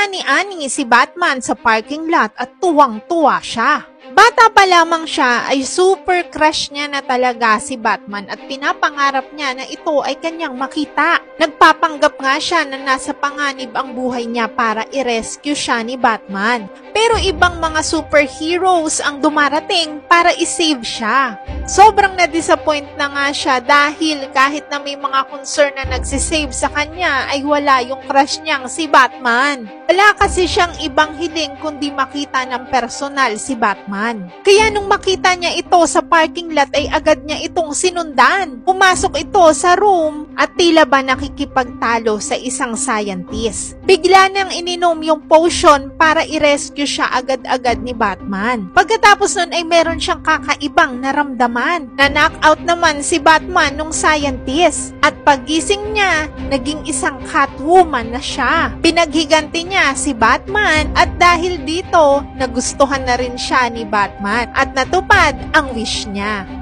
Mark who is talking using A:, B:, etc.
A: Nakita ni Annie si Batman sa parking lot at tuwang-tuwa siya. Bata pa lamang siya ay super crush niya na talaga si Batman at pinapangarap niya na ito ay kanyang makita. Nagpapanggap nga siya na nasa panganib ang buhay niya para i-rescue siya ni Batman. Pero ibang mga superheroes ang dumarating para i-save siya. Sobrang na-disappoint na nga siya dahil kahit na may mga concern na nagsisave sa kanya ay wala yung crush niyang si Batman. Wala kasi siyang ibang hiling kundi makita ng personal si Batman. Kaya nung makita niya ito sa parking lot ay agad niya itong sinundan. Pumasok ito sa room at tila ba nakikipagtalo sa isang scientist. Bigla nang ininom yung potion para i-rescue siya agad-agad ni Batman. Pagkatapos nun ay meron siyang kakaibang naramdaman. Na-knockout naman si Batman nung scientist. At paggising niya, naging isang Catwoman na siya. Pinaghiganti niya si Batman at dahil dito, nagustuhan na rin siya ni Batman at natupad ang wish niya.